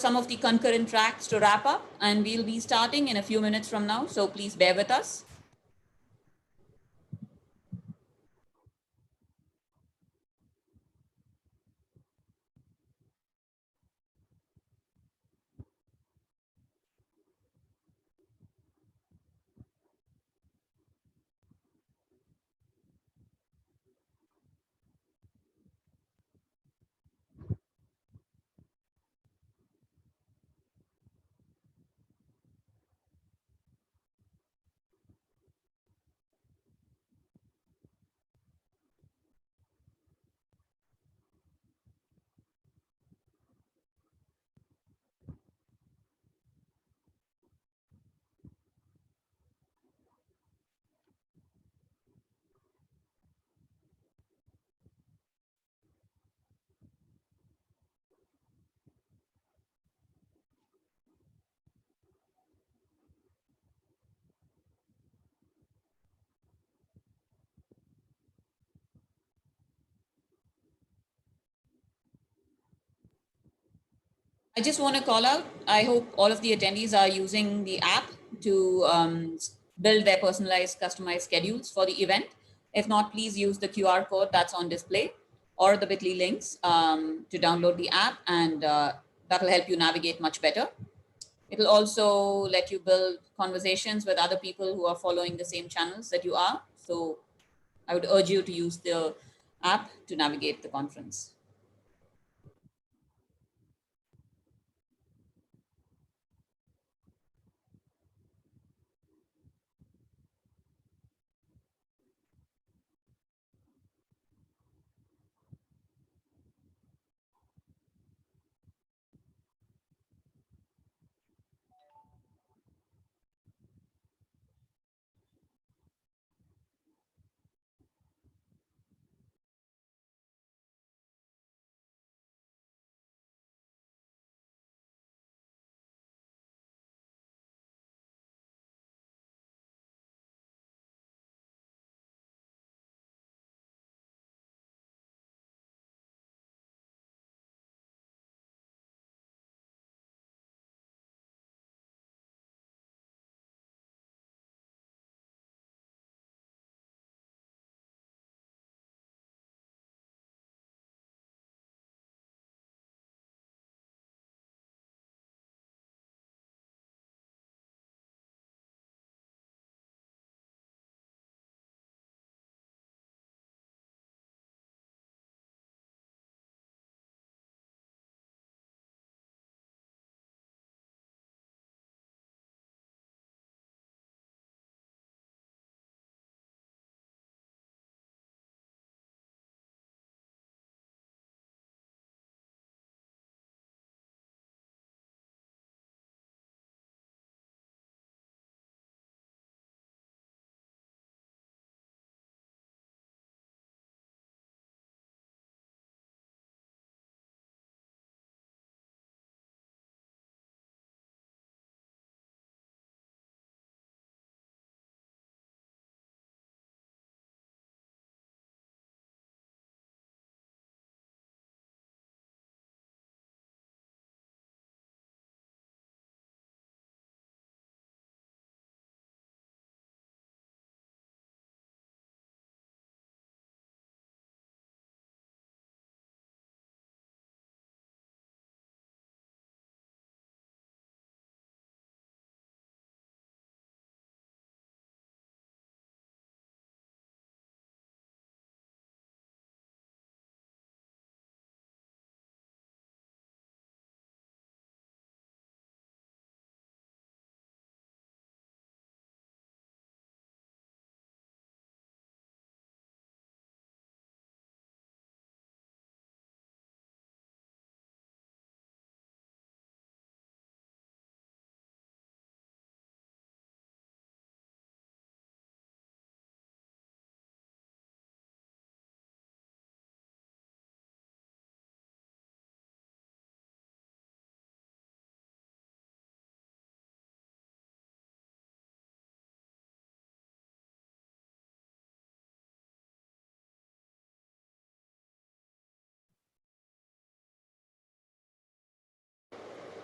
some of the concurrent tracks to wrap up, and we'll be starting in a few minutes from now, so please bear with us. I just want to call out, I hope all of the attendees are using the app to build their personalized, customized schedules for the event. If not, please use the QR code that's on display or the bit.ly links to download the app, and that will help you navigate much better. It'll also let you build conversations with other people who are following the same channels that you are. So I would urge you to use the app to navigate the conference.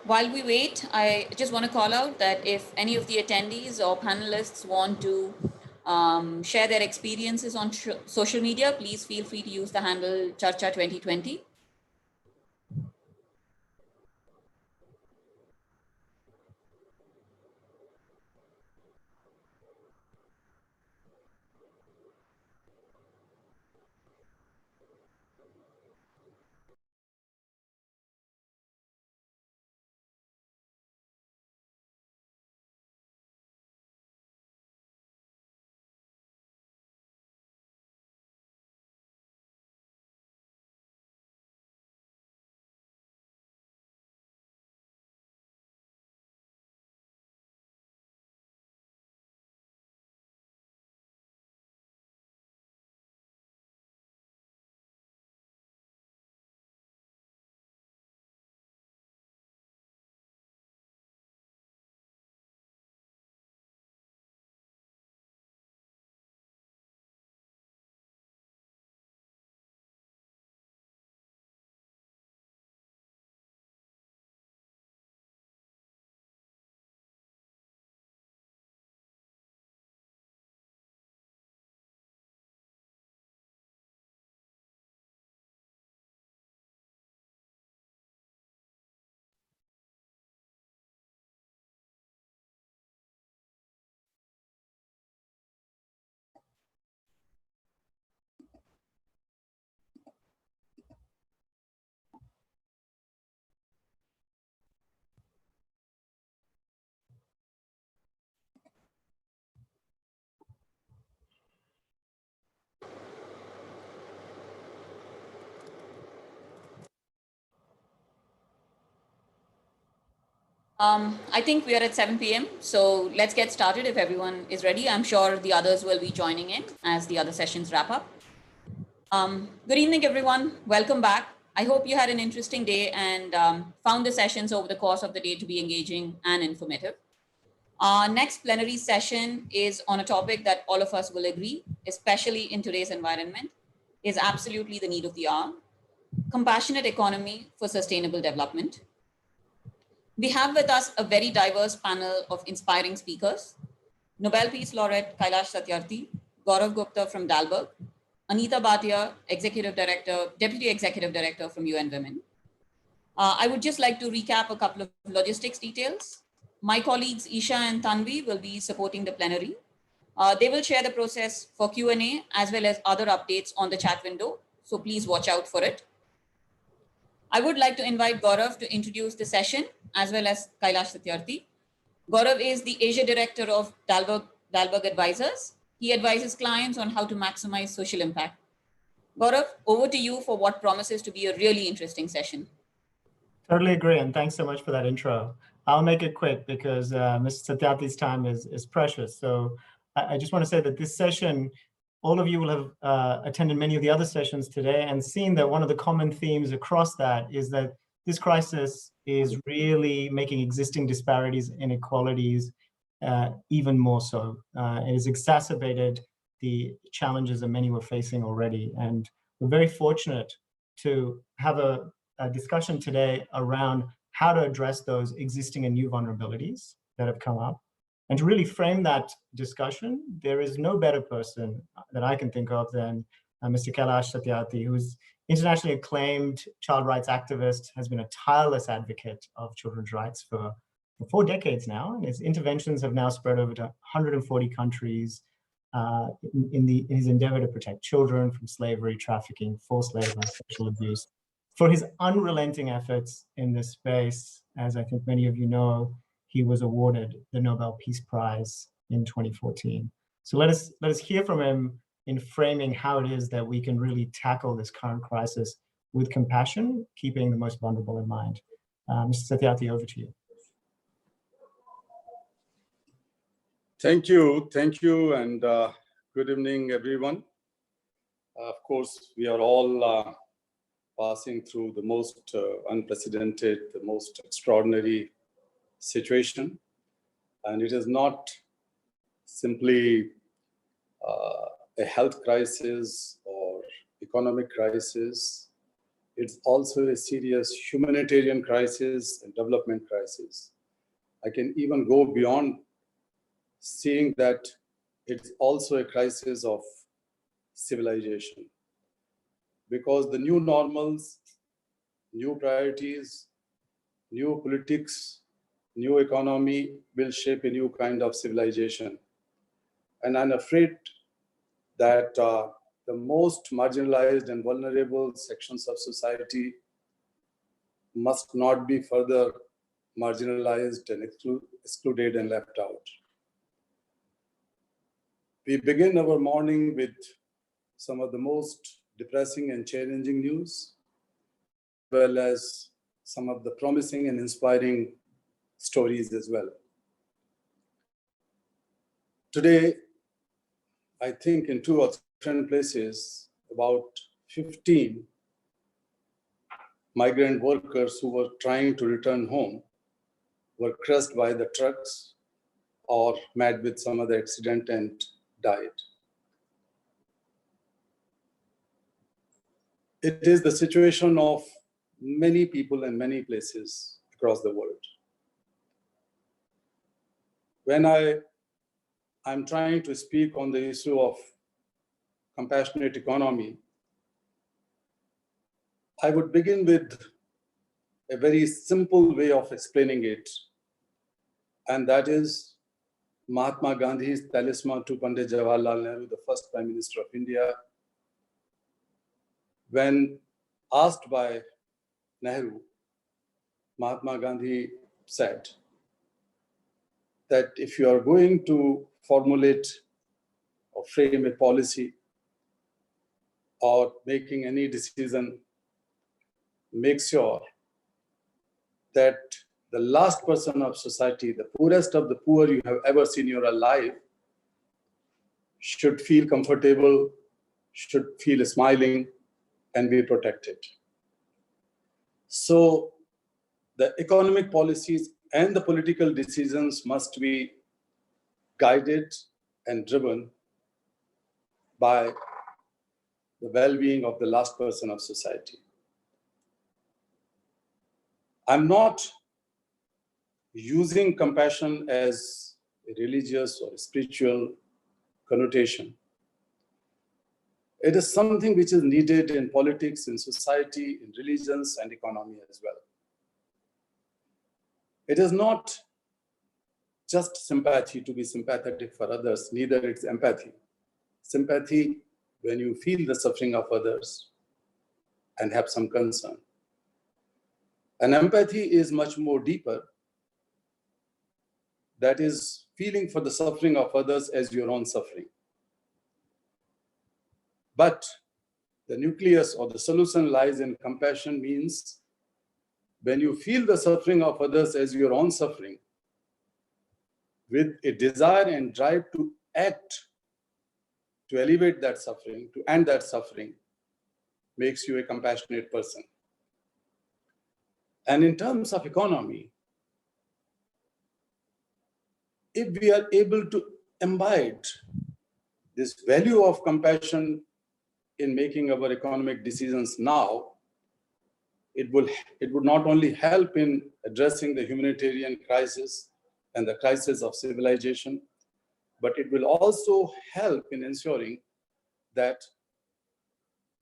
While we wait, I just want to call out that if any of the attendees or panelists want to share their experiences on social media, please feel free to use the handle Charcha 2020. I think we are at 7 p.m. So let's get started if everyone is ready. I'm sure the others will be joining in as the other sessions wrap up. Good evening, everyone. Welcome back. I hope you had an interesting day and found the sessions over the course of the day to be engaging and informative. Our next plenary session is on a topic that all of us will agree, especially in today's environment, is absolutely the need of the hour: compassionate economy for sustainable development. We have with us a very diverse panel of inspiring speakers: Nobel Peace Laureate Kailash Satyarthi, Gaurav Gupta from Dalberg, Anita Bhatia, Deputy Executive Director from UN Women. I would just like to recap a couple of logistics details. My colleagues Isha and Tanvi will be supporting the plenary. They will share the process for Q&A as well as other updates on the chat window, so please watch out for it. I would like to invite Gaurav to introduce the session as well as Kailash Satyarthi. Gaurav is the Asia Director of Dalberg Advisors. He advises clients on how to maximize social impact. Gaurav, over to you for what promises to be a really interesting session. Totally agree, and thanks so much for that intro. I'll make it quick because Mr. Satyarthi's time is precious. So I just want to say that this session, all of you will have attended many of the other sessions today and seen that one of the common themes across that is that this crisis is really making existing disparities, inequalities, even more so. It has exacerbated the challenges that many were facing already. And we're very fortunate to have a discussion today around how to address those existing and new vulnerabilities that have come up. And to really frame that discussion, there is no better person that I can think of than Mr. Kailash Satyarthi, who's internationally acclaimed child rights activist, has been a tireless advocate of children's rights for 4 decades now. And his interventions have now spread over to 140 countries in his endeavor to protect children from slavery, trafficking, forced labor, sexual abuse. For his unrelenting efforts in this space, as I think many of you know, he was awarded the Nobel Peace Prize in 2014. So let us hear from him in framing how it is that we can really tackle this current crisis with compassion, keeping the most vulnerable in mind. Mr. Satyarthi, over to you. Thank you, and good evening, everyone. Of course, we are all passing through the most unprecedented, the most extraordinary situation. And it is not simply a health crisis or economic crisis. It's also a serious humanitarian crisis and development crisis. I can even go beyond seeing that it's also a crisis of civilization, because the new normals, new priorities, new politics, new economy will shape a new kind of civilization. And I'm afraid that the most marginalized and vulnerable sections of society must not be further marginalized and excluded and left out. We begin our morning with some of the most depressing and challenging news, as well as some of the promising and inspiring stories as well. Today, I think in 2 or 3 different places, about 15 migrant workers who were trying to return home were crushed by the trucks or met with some other accident and died. It is the situation of many people in many places across the world. When I'm trying to speak on the issue of compassionate economy, I would begin with a very simple way of explaining it, and that is Mahatma Gandhi's talisman to Pandit Jawaharlal Nehru, the first Prime Minister of India. When asked by Nehru, Mahatma Gandhi said that if you are going to formulate or frame a policy or making any decision, make sure that the last person of society, the poorest of the poor you have ever seen in your life, should feel comfortable, should feel smiling, and be protected. So the economic policies and the political decisions must be guided and driven by the well-being of the last person of society. I'm not using compassion as a religious or a spiritual connotation. It is something which is needed in politics, in society, in religions, and economy as well. It is not just sympathy to be sympathetic for others, neither it's empathy. Sympathy when you feel the suffering of others and have some concern. And empathy is much more deeper. That is feeling for the suffering of others as your own suffering. But the nucleus or the solution lies in compassion, means when you feel the suffering of others as your own suffering, with a desire and drive to act, to alleviate that suffering, to end that suffering, makes you a compassionate person. And in terms of economy, if we are able to imbibe this value of compassion in making our economic decisions now, it would not only help in addressing the humanitarian crisis and the crisis of civilization, but it will also help in ensuring that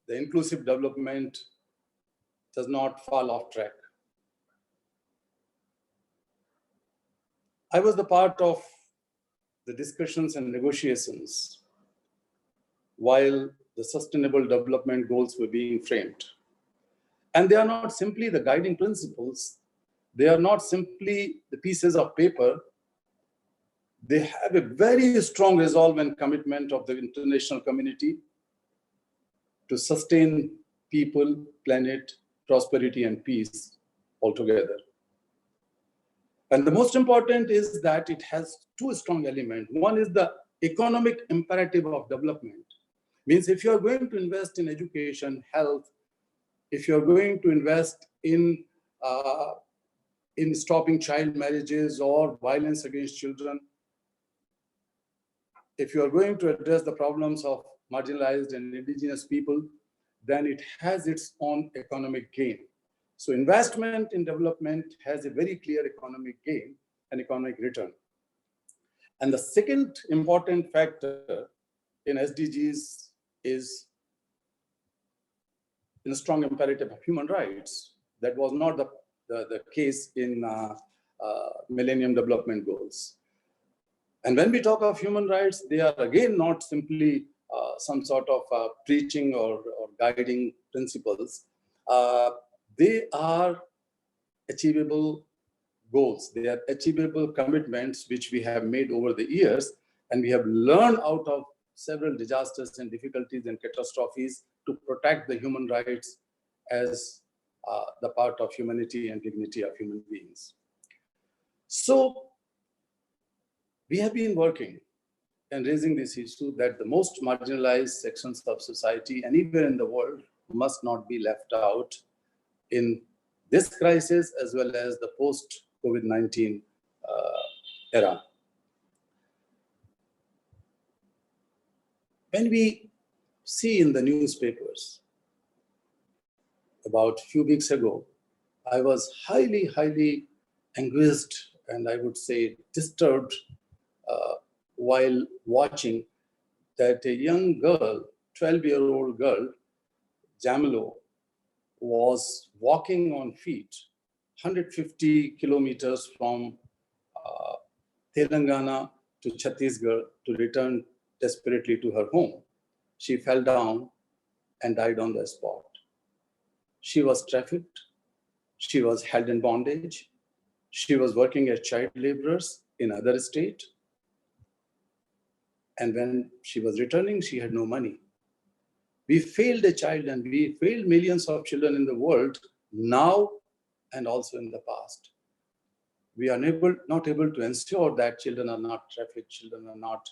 the inclusive development does not fall off track. I was the part of the discussions and negotiations while the Sustainable Development Goals were being framed. And they are not simply the guiding principles. They are not simply the pieces of paper. They have a very strong resolve and commitment of the international community to sustain people, planet, prosperity, and peace altogether. And the most important is that it has 2 strong elements. One is the economic imperative of development. Means if you are going to invest in education, health, if you are going to invest in stopping child marriages or violence against children, if you are going to address the problems of marginalized and indigenous people, then it has its own economic gain. So investment in development has a very clear economic gain and economic return. And the second important factor in SDGs is in a strong imperative of human rights. That was not the case in Millennium Development Goals. And when we talk of human rights, they are again not simply some sort of preaching or guiding principles. They are achievable goals. They are achievable commitments which we have made over the years, and we have learned out of several disasters and difficulties and catastrophes to protect the human rights as the part of humanity and dignity of human beings. So we have been working and raising this issue that the most marginalized sections of society, anywhere in the world, must not be left out in this crisis as well as the post-COVID-19 era. When we see in the newspapers, about a few weeks ago, I was highly, highly anguished and I would say disturbed while watching that a young girl, 12-year-old girl, Jamilo, was walking on feet 150 kilometers from Telangana to Chhattisgarh to return desperately to her home. She fell down and died on the spot. She was trafficked. She was held in bondage. She was working as child laborers in other state. And when she was returning, she had no money. We failed a child and we failed millions of children in the world now and also in the past. We are not able to ensure that children are not trafficked, children are not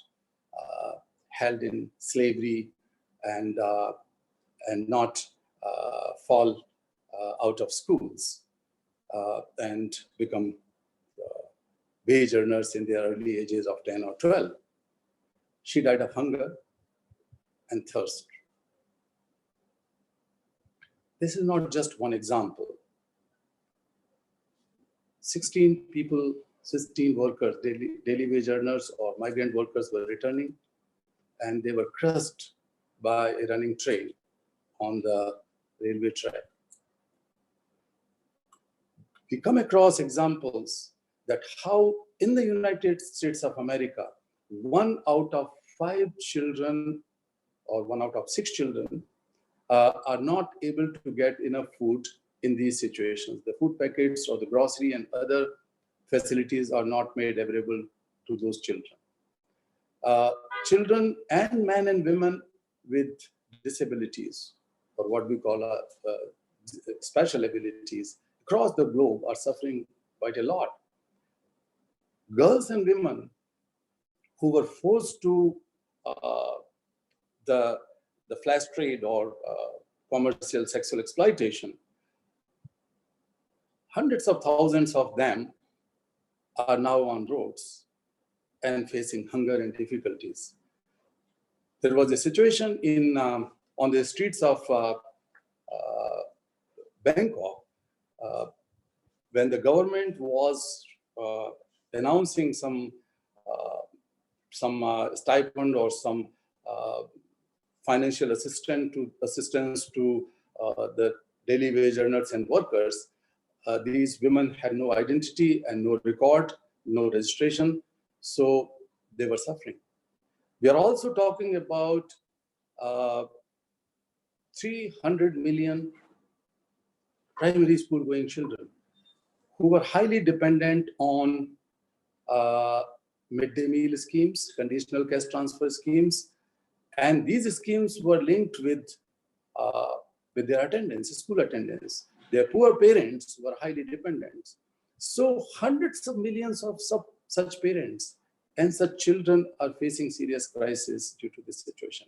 held in slavery and not fall out of schools and become wage earners in their early ages of 10 or 12. She died of hunger and thirst. This is not just one example. 16 people, 16 workers, daily wage earners or migrant workers were returning, and they were crushed by a running train on the railway track. We come across examples that how in the United States of America, 1 out of 5 children or 1 out of 6 children are not able to get enough food in these situations. The food packets or the grocery and other facilities are not made available to those children. Children and men and women with disabilities, or what we call special abilities, across the globe are suffering quite a lot. Girls and women who were forced to the flash trade or commercial sexual exploitation, hundreds of thousands of them are now on roads and facing hunger and difficulties. There was a situation on the streets of Bangkok when the government was announcing some stipend or some financial assistance to the daily wage earners and workers. These women had no identity and no record, no registration, so they were suffering. We are also talking about 300 million primary school going children who were highly dependent on midday meal schemes, conditional cash transfer schemes, and these schemes were linked with their attendance, school attendance. Their poor parents were highly dependent. So hundreds of millions of such parents and such children are facing serious crisis due to this situation.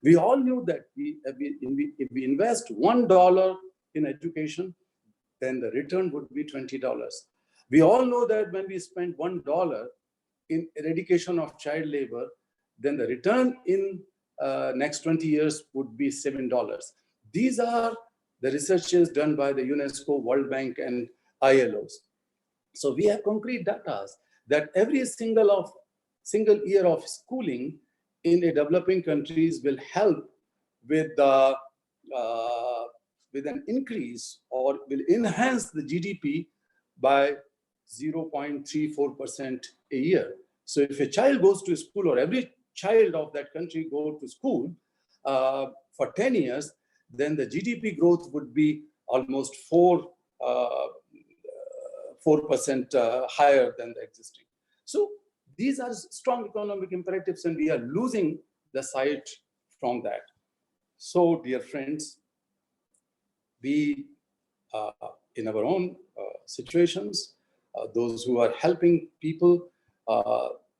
We all knew that if we invest $1 in education, then the return would be $20. We all know that when we spend $1 in eradication of child labor, then the return in next 20 years would be $7. These are the researches done by the UNESCO, World Bank, and ILOs. So we have concrete data that every single year of schooling in a developing countries will help with an increase or will enhance the GDP by 0.34% a year. So if a child goes to school, or every child of that country go to school for 10 years, then the GDP growth would be almost 4% higher than the existing. So these are strong economic imperatives, and we are losing the sight from that. So, dear friends, we, in our own situations, those who are helping people,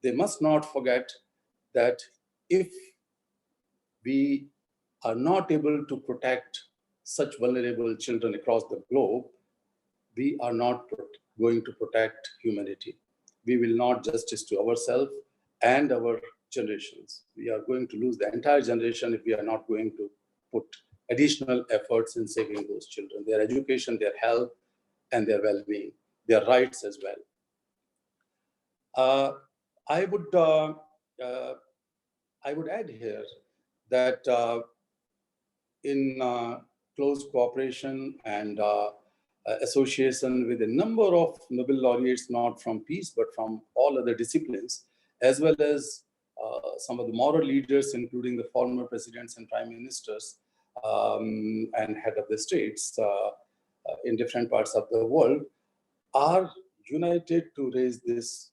they must not forget that if we are not able to protect such vulnerable children across the globe, we are not going to protect humanity. We will not justice to ourselves and our generations. We are going to lose the entire generation if we are not going to put additional efforts in saving those children, their education, their health, and their well-being, their rights as well. I would add here that in close cooperation and association with a number of Nobel laureates, not from peace, but from all other disciplines, as well as some of the moral leaders, including the former presidents and prime ministers and head of the states in different parts of the world, are united to raise this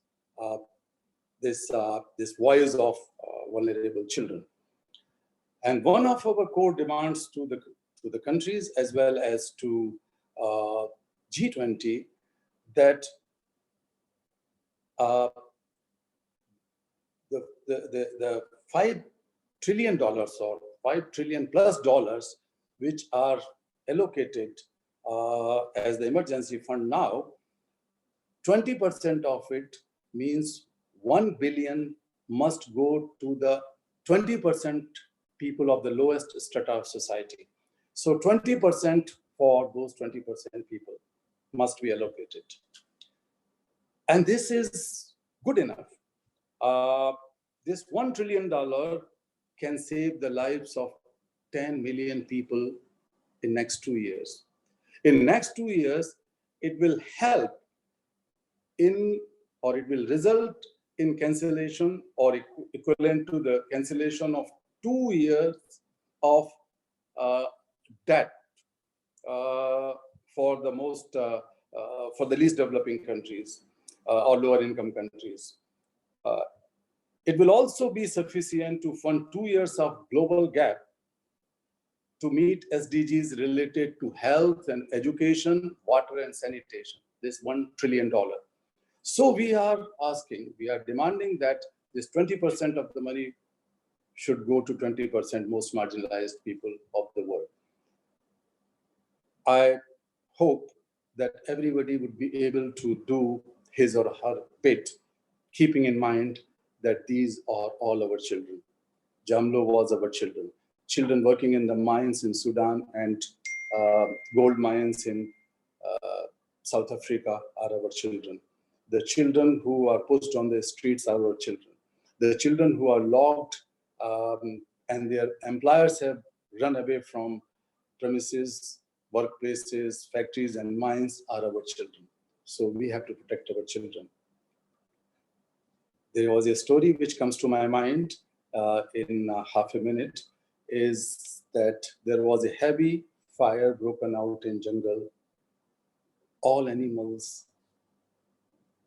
voice of vulnerable children. And one of our core demands to the countries as well as to G20 that the $5 trillion or $5 trillion plus dollars which are allocated as the emergency fund now, 20% of it means 1 billion must go to the 20% people of the lowest strata of society. So 20% for those 20% people must be allocated. And this is good enough. This $1 trillion can save the lives of 10 million people in next 2 years. In next 2 years, it will help in, or it will result in cancellation or equivalent to the cancellation of 2 years of debt for the least developing countries or lower income countries. It will also be sufficient to fund 2 years of global gap to meet SDGs related to health and education, water and sanitation, this $1 trillion. So we are demanding that this 20% of the money should go to 20% most marginalized people of the world. I hope that everybody would be able to do his or her bit, keeping in mind that these are all our children. Jamlo was our children. Children working in the mines in Sudan and gold mines in South Africa are our children. The children who are pushed on the streets are our children. The children who are locked and their employers have run away from premises, workplaces, factories, and mines are our children. So we have to protect our children. There was a story which comes to my mind in half a minute, is that there was a heavy fire broken out in jungle. All animals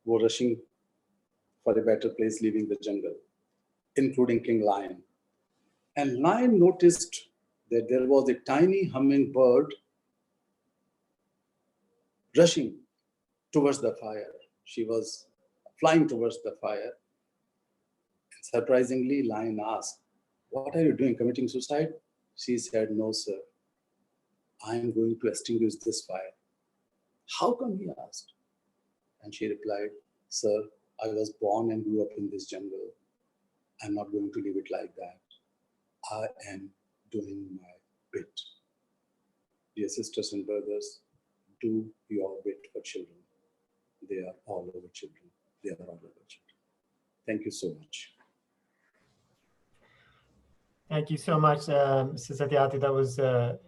were rushing for a better place, leaving the jungle, including King Lion. And Lion noticed that there was a tiny hummingbird rushing towards the fire. She was flying towards the fire. And surprisingly, Lion asked, "What are you doing, committing suicide?" She said, "No, sir. I am going to extinguish this fire." "How come?" he asked. And she replied, "Sir, I was born and grew up in this jungle. I'm not going to leave it like that. I am doing my bit." dear sisters and brothers, do your bit for children. They are all over children. They are all over children. Thank you so much. Thank you so much, Mr. Satyarthi. That was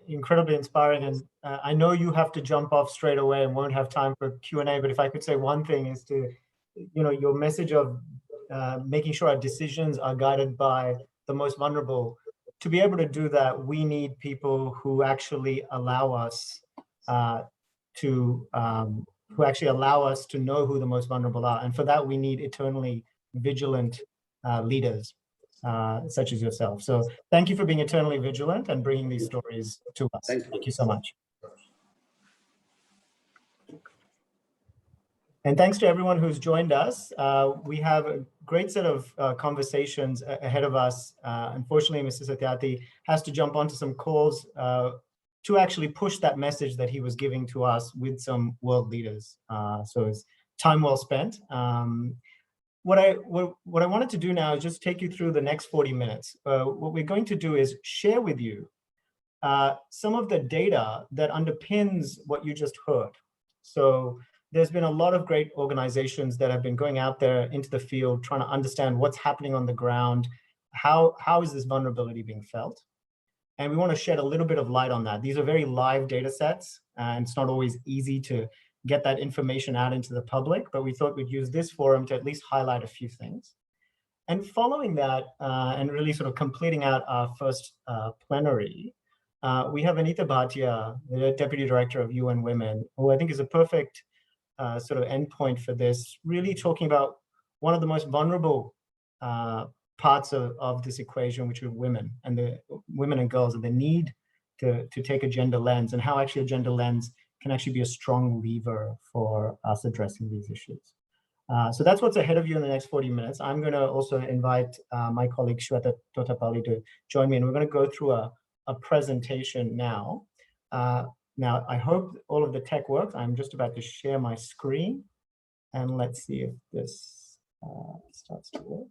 incredibly inspiring. And I know you have to jump off straight away and won't have time for Q&A, but if I could say one thing is to, your message of making sure our decisions are guided by the most vulnerable. To be able to do that, we need people who actually allow us to know who the most vulnerable are. And for that, we need eternally vigilant leaders. Such as yourself. So thank you for being eternally vigilant and bringing these stories to us. Thank you so much. And thanks to everyone who's joined us. We have a great set of conversations ahead of us. Unfortunately, Mr. Satyarthi has to jump onto some calls to actually push that message that he was giving to us with some world leaders. So it's time well spent. What I wanted to do now is just take you through the next 40 minutes. What we're going to do is share with you some of the data that underpins what you just heard. So there's been a lot of great organizations that have been going out there into the field, trying to understand what's happening on the ground, how is this vulnerability being felt? And we want to shed a little bit of light on that. These are very live data sets, and it's not always easy to get that information out into the public, but we thought we'd use this forum to at least highlight a few things. And following that, and really sort of completing out our first plenary, we have Anita Bhatia, the Deputy Director of UN Women, who I think is a perfect sort of endpoint for this, really talking about one of the most vulnerable parts of this equation, which are women and girls, and the need to take a gender lens, and how actually a gender lens can actually be a strong lever for us addressing these issues. So that's what's ahead of you in the next 40 minutes. I'm going to also invite my colleague Shweta Totapalli to join me, and we're going to go through a presentation now. Now, I hope all of the tech works. I'm just about to share my screen, and let's see if this starts to work.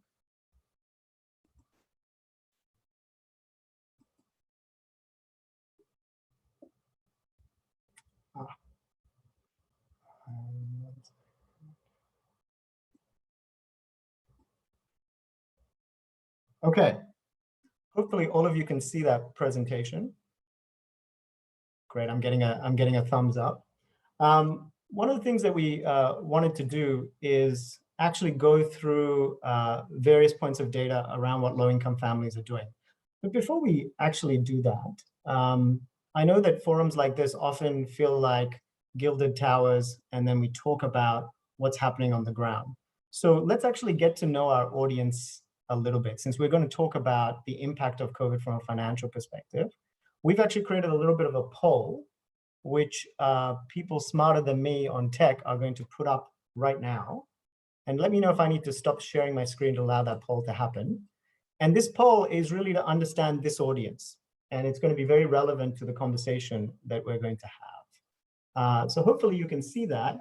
Okay, hopefully all of you can see that presentation. Great, I'm getting a thumbs up. One of the things that we wanted to do is actually go through various points of data around what low-income families are doing. But before we actually do that, I know that forums like this often feel like gilded towers, and then we talk about what's happening on the ground. So let's actually get to know our audience a little bit, since we're going to talk about the impact of COVID from a financial perspective. We've actually created a little bit of a poll, which people smarter than me on tech are going to put up right now. And let me know if I need to stop sharing my screen to allow that poll to happen. And this poll is really to understand this audience, and it's going to be very relevant to the conversation that we're going to have. So hopefully you can see that,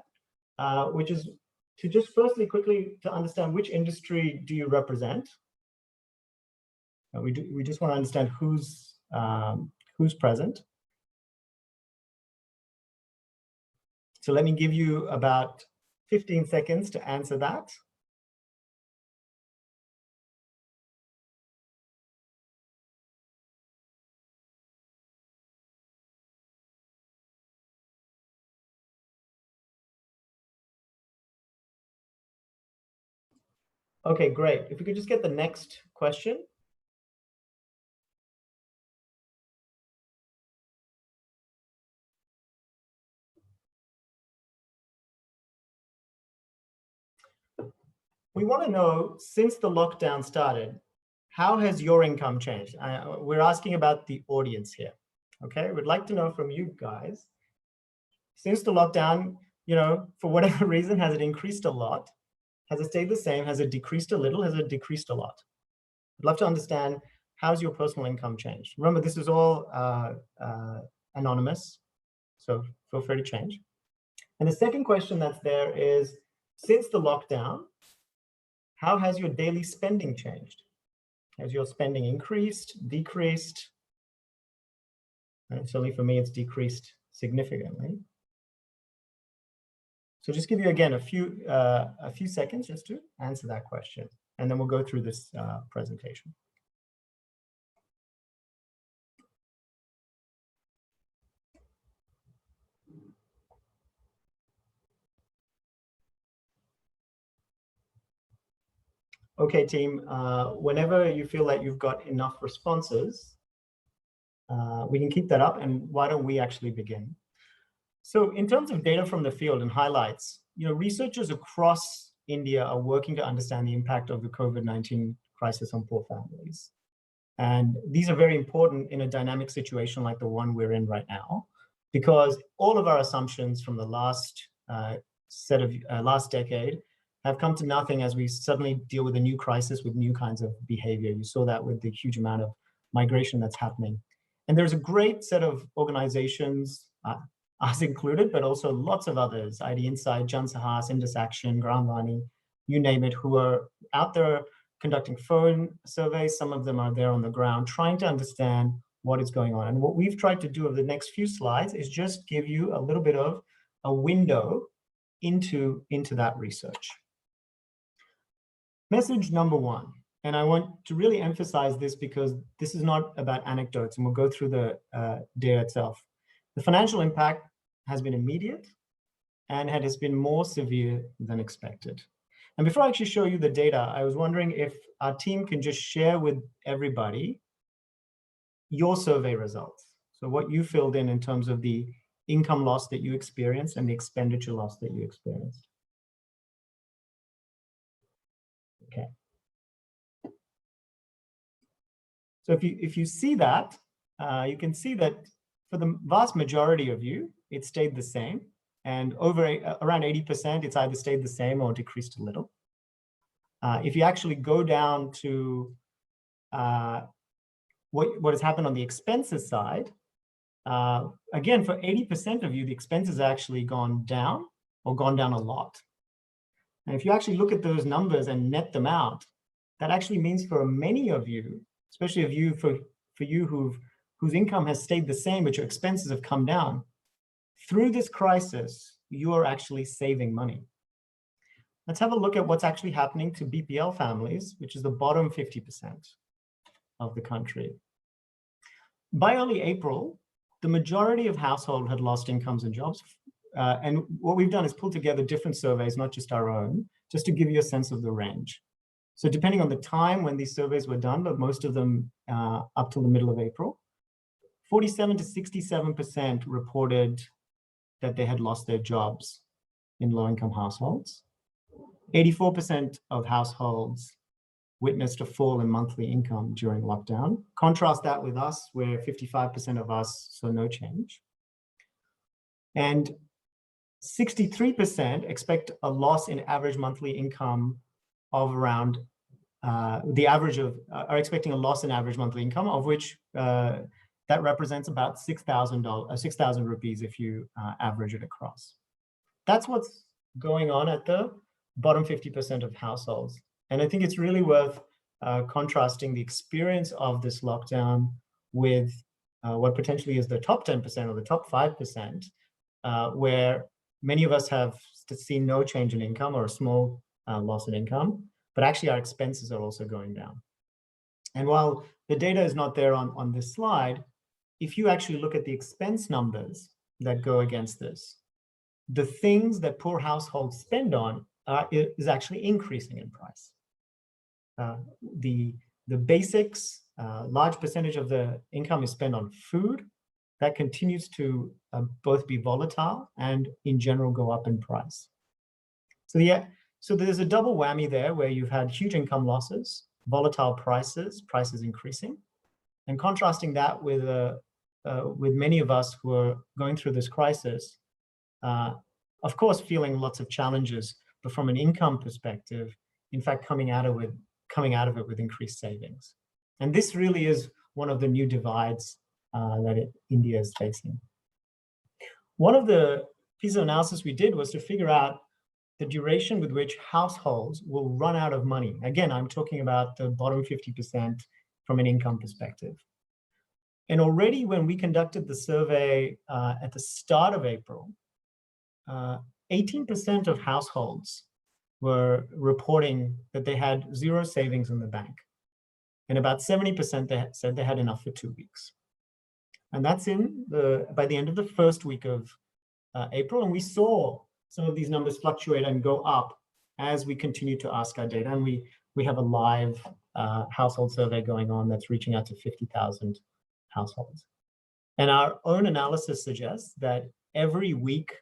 which is to just firstly quickly to understand which industry do you represent. We just want to understand who's present. So let me give you about 15 seconds to answer that. Okay, great. If we could just get the next question. We want to know, since the lockdown started, how has your income changed? We're asking about the audience here. Okay, we'd like to know from you guys, since the lockdown, for whatever reason, has it increased a lot? Has it stayed the same? Has it decreased a little? Has it decreased a lot? I'd love to understand, how's your personal income changed? Remember, this is all anonymous, so feel free to change. And the second question that's there is, since the lockdown, how has your daily spending changed? Has your spending increased, decreased? Certainly for me, it's decreased significantly. So just give you again a few seconds just to answer that question, and then we'll go through this presentation. Okay, team, whenever you feel like you've got enough responses, we can keep that up, and why don't we actually begin? So in terms of data from the field and highlights, researchers across India are working to understand the impact of the COVID-19 crisis on poor families. And these are very important in a dynamic situation like the one we're in right now, because all of our assumptions from the last last decade have come to nothing as we suddenly deal with a new crisis with new kinds of behavior. You saw that with the huge amount of migration that's happening. And there's a great set of organizations, us included, but also lots of others, ID Insight, Jan Sahas, Indus Action, Gramvani, you name it, who are out there conducting phone surveys. Some of them are there on the ground trying to understand what is going on. And what we've tried to do over the next few slides is just give you a little bit of a window into that research. Message number one, and I want to really emphasize this because this is not about anecdotes, and we'll go through the data itself. The financial impact has been immediate and has been more severe than expected. And before I actually show you the data, I was wondering if our team can just share with everybody your survey results. So what you filled in terms of the income loss that you experienced and the expenditure loss that you experienced. Okay. So if you see that, you can see that for the vast majority of you, it stayed the same. And around 80%, it's either stayed the same or decreased a little. If you actually go down to what has happened on the expenses side, again, for 80% of you, the expenses have actually gone down or gone down a lot. And if you actually look at those numbers and net them out, that actually means for many of you, especially for you whose income has stayed the same, but your expenses have come down, through this crisis, you are actually saving money. Let's have a look at what's actually happening to BPL families, which is the bottom 50% of the country. By early April, the majority of households had lost incomes and jobs. And what we've done is pull together different surveys, not just our own, just to give you a sense of the range. So depending on the time when these surveys were done, but most of them up till the middle of April, 47 to 67% reported that they had lost their jobs in low-income households. 84% of households witnessed a fall in monthly income during lockdown. Contrast that with us, where 55% of us saw no change. And 63% expect a loss in average monthly income of around, are expecting a loss in average monthly income, of which that represents about 6,000 rupees if you average it across. That's what's going on at the bottom 50% of households. And I think it's really worth contrasting the experience of this lockdown with what potentially is the top 10% or the top 5%, where many of us have seen no change in income or a small loss in income, but actually our expenses are also going down. And while the data is not there on this slide, if you actually look at the expense numbers that go against this, the things that poor households spend on is actually increasing in price. The basics, large percentage of the income is spent on food. That continues to both be volatile and in general go up in price. So there's a double whammy there where you've had huge income losses, volatile prices increasing, and contrasting that with many of us who are going through this crisis, of course, feeling lots of challenges, but from an income perspective, in fact, coming out of it with increased savings. And this really is one of the new divides that India is facing. One of the pieces of analysis we did was to figure out the duration with which households will run out of money. Again, I'm talking about the bottom 50% from an income perspective. And already when we conducted the survey at the start of April, 18% of households were reporting that they had zero savings in the bank. And about 70% said they had enough for 2 weeks. And that's by the end of the first week of April. And we saw some of these numbers fluctuate and go up as we continue to ask our data. And we have a live household survey going on that's reaching out to 50,000 households. And our own analysis suggests that every week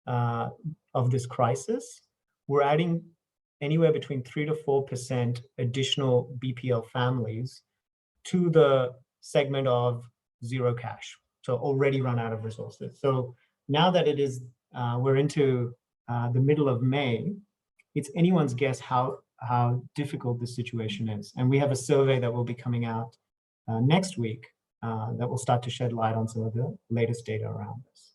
of this crisis, we're adding anywhere between 3 to 4% additional BPL families to the segment of zero cash, so already run out of resources. So now that we're into the middle of May, it's anyone's guess how difficult this situation is. And we have a survey that will be coming out next week that will start to shed light on some of the latest data around this.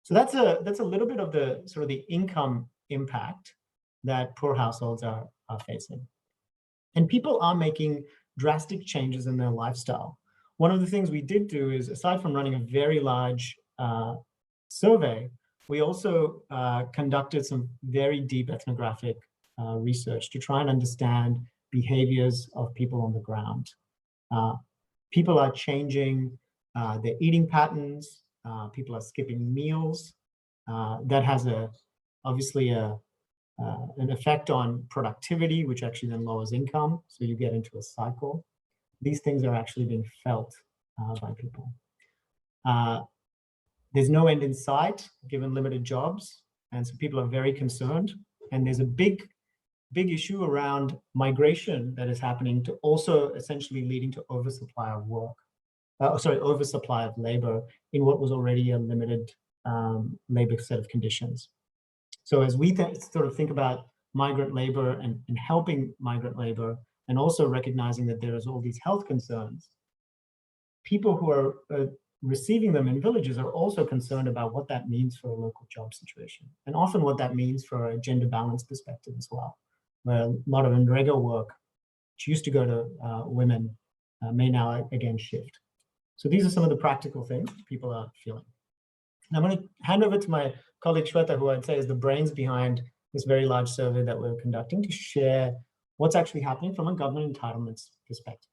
So that's a little bit of the sort of the income impact that poor households are facing. And people are making drastic changes in their lifestyle. One of the things we did do is, aside from running a very large survey, we also conducted some very deep ethnographic research to try and understand behaviors of people on the ground. People are changing their eating patterns. People are skipping meals. That has obviously an effect on productivity, which actually then lowers income. So you get into a cycle. These things are actually being felt by people. There's no end in sight given limited jobs. And so people are very concerned. And there's a big issue around migration that is happening, to also essentially leading to oversupply of work. Oversupply of labor in what was already a limited labor set of conditions. So as we sort of think about migrant labor and helping migrant labor, and also recognizing that there is all these health concerns, people who are receiving them in villages are also concerned about what that means for a local job situation, and often what that means for a gender balance perspective as well, where a lot of NREGA work, which used to go to women, may now again shift. So these are some of the practical things people are feeling. And I'm going to hand over to my colleague Shweta, who I'd say is the brains behind this very large survey that we're conducting, to share what's actually happening from a government entitlements perspective.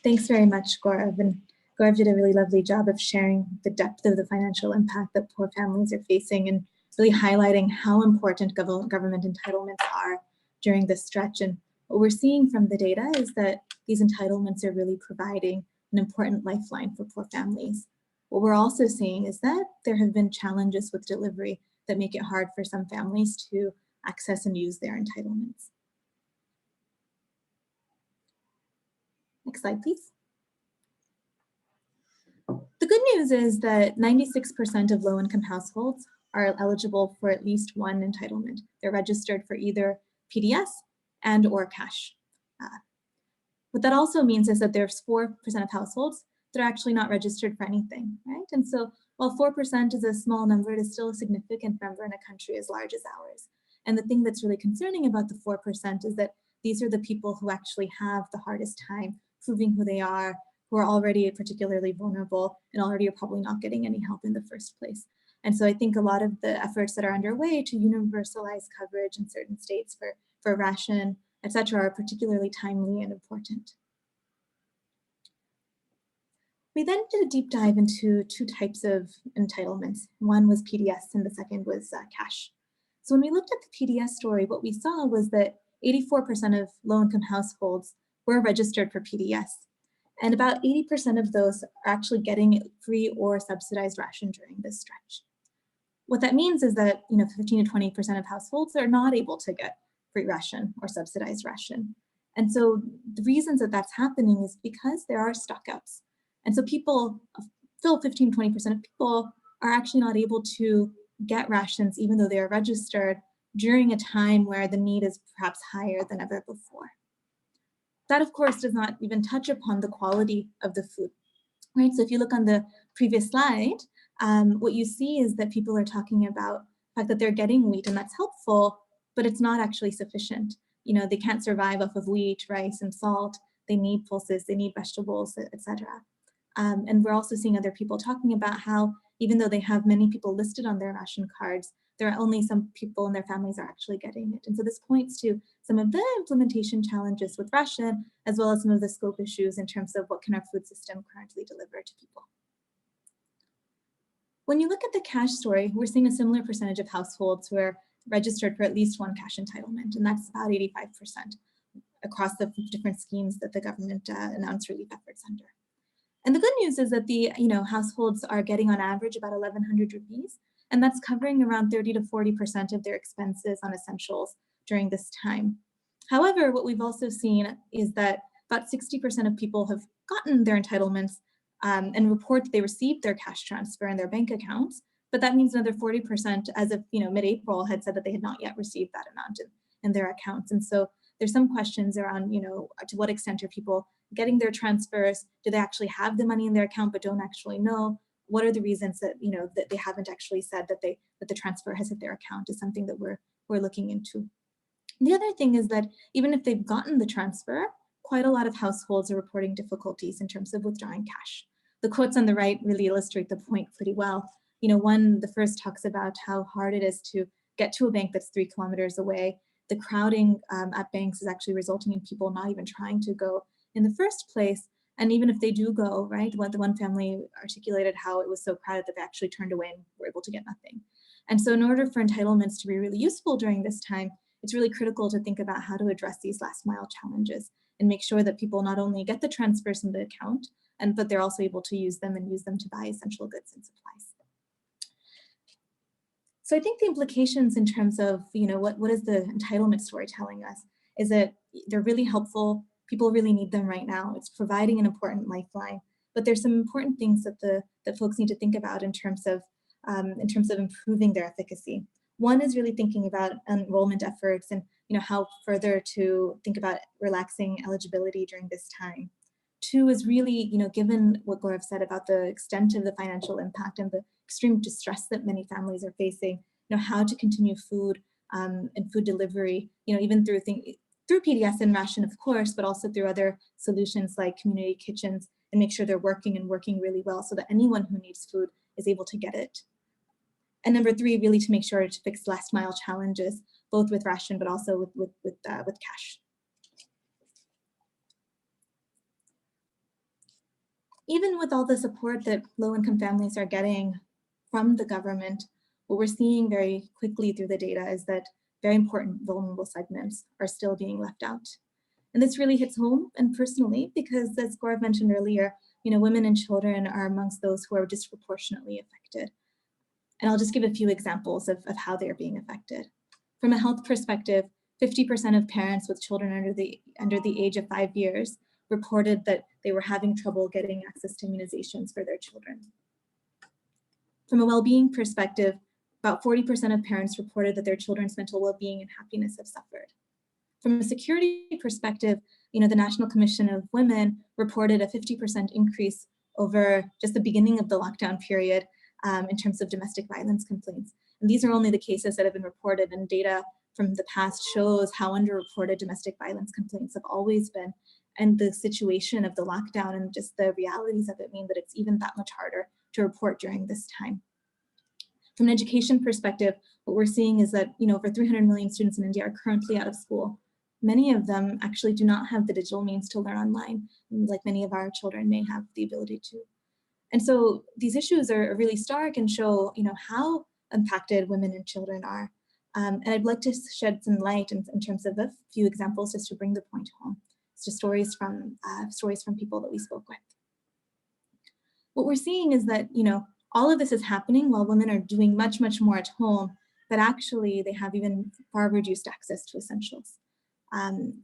Thanks very much, Gaurav. And Gaurav did a really lovely job of sharing the depth of the financial impact that poor families are facing, and really highlighting how important government entitlements are during this stretch. And what we're seeing from the data is that these entitlements are really providing an important lifeline for poor families. What we're also seeing is that there have been challenges with delivery that make it hard for some families to access and use their entitlements. Next slide, please. The good news is that 96% of low-income households are eligible for at least one entitlement. They're registered for either PDS and or cash. What that also means is that there's 4% of households that are actually not registered for anything, right? And so while 4% is a small number, it is still a significant number in a country as large as ours. And the thing that's really concerning about the 4% is that these are the people who actually have the hardest time proving who they are, who are already particularly vulnerable and already are probably not getting any help in the first place. And so I think a lot of the efforts that are underway to universalize coverage in certain states for ration, et cetera, are particularly timely and important. We then did a deep dive into two types of entitlements. One was PDS and the second was cash. So when we looked at the PDS story, what we saw was that 84% of low-income households were registered for PDS. And about 80% of those are actually getting free or subsidized ration during this stretch. What that means is that 15 to 20% of households are not able to get free ration or subsidized ration. And so the reasons that that's happening is because there are stockouts. And so people, still 15 to 20% of people are actually not able to get rations even though they are registered during a time where the need is perhaps higher than ever before. That, of course, does not even touch upon the quality of the food, right? So if you look on the previous slide, what you see is that people are talking about the fact that they're getting wheat, and that's helpful, but it's not actually sufficient. They can't survive off of wheat, rice, and salt. they need pulses, they need vegetables, etc. And we're also seeing other people talking about how even though they have many people listed on their ration cards, there are only some people in their families are actually getting it. And so this points to some of the implementation challenges with ration, as well as some of the scope issues in terms of what can our food system currently deliver to people. When you look at the cash story, we're seeing a similar percentage of households who are registered for at least one cash entitlement, and that's about 85% across the different schemes that the government announced relief efforts under. And the good news is that the households are getting on average about 1,100 rupees, and that's covering around 30 to 40% of their expenses on essentials during this time. However, what we've also seen is that about 60% of people have gotten their entitlements and report that they received their cash transfer in their bank accounts, but that means another 40% as of mid-April had said that they had not yet received that amount in their accounts. And so there's some questions around, to what extent are people getting their transfers? Do they actually have the money in their account but don't actually know? What are the reasons that that they haven't actually said that the transfer has hit their account is something that we're looking into. The other thing is that even if they've gotten the transfer, quite a lot of households are reporting difficulties in terms of withdrawing cash. The quotes on the right really illustrate the point pretty well. The first talks about how hard it is to get to a bank that's 3 kilometers away. The crowding at banks is actually resulting in people not even trying to go in the first place. And even if they do go, right, the one family articulated how it was so crowded that they actually turned away and were able to get nothing. And so in order for entitlements to be really useful during this time, it's really critical to think about how to address these last mile challenges and make sure that people not only get the transfers in the account, but they're also able to use them to buy essential goods and supplies. So I think the implications in terms of, what is the entitlement story telling us is that they're really helpful. People really need them right now. It's providing an important lifeline, but there's some important things that folks need to think about in terms of improving their efficacy. One is really thinking about enrollment efforts and how further to think about relaxing eligibility during this time. Two is really, given what Gaurav said about the extent of the financial impact and the extreme distress that many families are facing, how to continue food and food delivery, even through PDS and ration, of course, but also through other solutions like community kitchens, and make sure they're working really well so that anyone who needs food is able to get it. And number three, really to make sure to fix last mile challenges, both with ration, but also with cash. Even with all the support that low-income families are getting from the government, what we're seeing very quickly through the data is that very important vulnerable segments are still being left out. And this really hits home and personally because, as Gaurav mentioned earlier, women and children are amongst those who are disproportionately affected. And I'll just give a few examples of how they're being affected. From a health perspective, 50% of parents with children under the age of 5 years reported that they were having trouble getting access to immunizations for their children. From a well-being perspective, about 40% of parents reported that their children's mental well-being and happiness have suffered. From a security perspective, the National Commission of Women reported a 50% increase over just the beginning of the lockdown period in terms of domestic violence complaints. And these are only the cases that have been reported, and data from the past shows how underreported domestic violence complaints have always been. And the situation of the lockdown and just the realities of it mean that it's even that much harder to report during this time. From an education perspective, what we're seeing is that over 300 million students in India are currently out of school. Many of them actually do not have the digital means to learn online, like many of our children may have the ability to. And so these issues are really stark and show how impacted women and children are. And I'd like to shed some light in terms of a few examples just to bring the point home. It's just stories from people that we spoke with. What we're seeing is that all of this is happening while women are doing much, much more at home, but actually they have even far reduced access to essentials.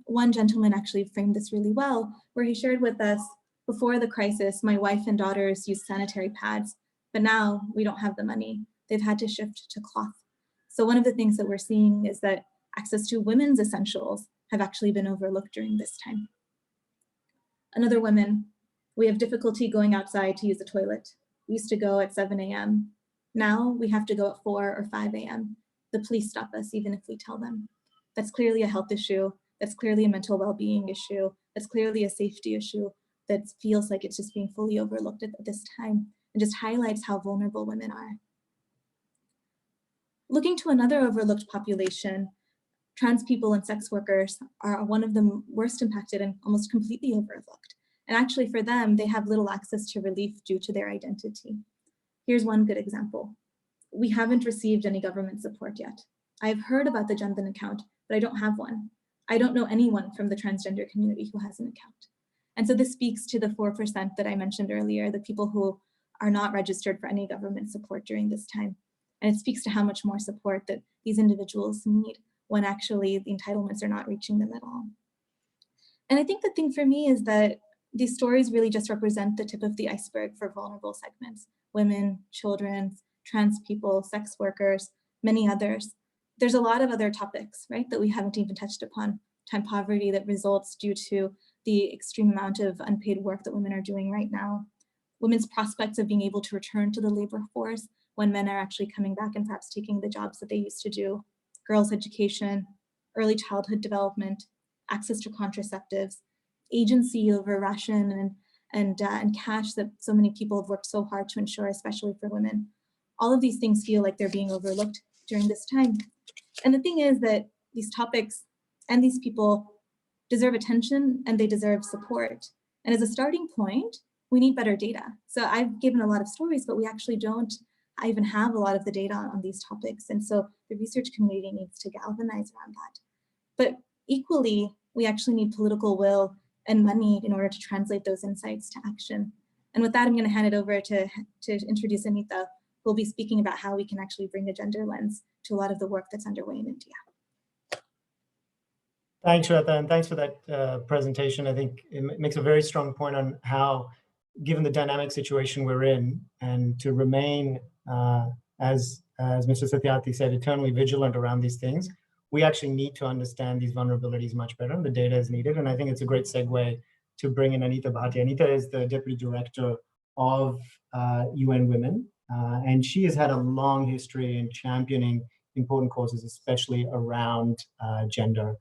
One gentleman actually framed this really well, where he shared with us, before the crisis, my wife and daughters used sanitary pads, but now we don't have the money. They've had to shift to cloth. So one of the things that we're seeing is that access to women's essentials have actually been overlooked during this time. Another woman, we have difficulty going outside to use the toilet. We used to go at 7 a.m. Now we have to go at 4 or 5 a.m. The police stop us even if we tell them. That's clearly a health issue That's clearly a mental well-being issue. That's clearly a safety issue that feels like it's just being fully overlooked at this time, and just highlights how vulnerable women are. Looking to another overlooked population, trans people and sex workers are one of the worst impacted and almost completely overlooked. And actually for them, they have little access to relief due to their identity. Here's one good example. We haven't received any government support yet. I've heard about the Jan Dhan account, but I don't have one. I don't know anyone from the transgender community who has an account. And so this speaks to the 4% that I mentioned earlier, the people who are not registered for any government support during this time. And it speaks to how much more support that these individuals need when actually the entitlements are not reaching them at all. And I think the thing for me is that these stories really just represent the tip of the iceberg for vulnerable segments: women, children, trans people, sex workers, many others. There's a lot of other topics, right, that we haven't even touched upon. Time poverty that results due to the extreme amount of unpaid work that women are doing right now. Women's prospects of being able to return to the labor force when men are actually coming back and perhaps taking the jobs that they used to do. Girls' education, early childhood development, access to contraceptives, agency over ration and cash that so many people have worked so hard to ensure, especially for women. All of these things feel like they're being overlooked during this time. And the thing is that these topics and these people deserve attention and they deserve support. And as a starting point, we need better data. So I've given a lot of stories, but we actually don't even have a lot of the data on these topics. And so the research community needs to galvanize around that. But equally, we actually need political will and money in order to translate those insights to action. And with that, I'm going to hand it over to introduce Anita, who will be speaking about how we can actually bring a gender lens to a lot of the work that's underway in India. Thanks, Shweta, and thanks for that presentation. I think it makes a very strong point on how, given the dynamic situation we're in, and to remain, as Mr. Satyarthi said, eternally vigilant around these things, we actually need to understand these vulnerabilities much better, and the data is needed. And I think it's a great segue to bring in Anita Bhatia. Anita is the Deputy Director of UN Women, and she has had a long history in championing important causes, especially around gender.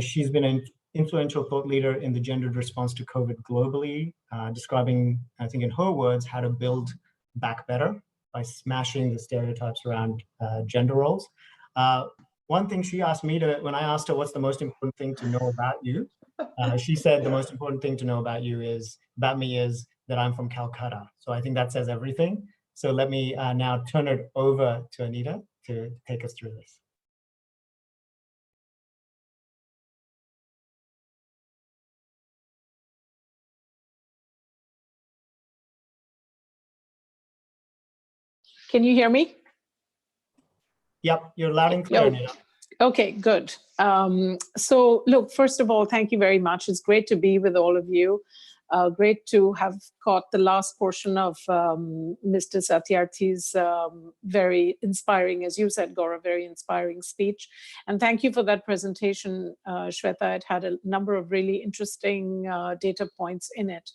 She's been an influential thought leader in the gendered response to COVID globally, describing, I think in her words, how to build back better by smashing the stereotypes around gender roles. One thing she asked me when I asked her what's the most important thing to know about you, she said the most important thing to know about me is that I'm from Calcutta. So I think that says everything. So let me now turn it over to Anita to take us through this. Can you hear me? Yep, you're loud and clear, Anita. Okay, good. So look, first of all, thank you very much. It's great to be with all of you. Great to have caught the last portion of Mr. Satyarthi's very inspiring, as you said, Gaurav, very inspiring speech. And thank you for that presentation, Shweta. It had a number of really interesting data points in it.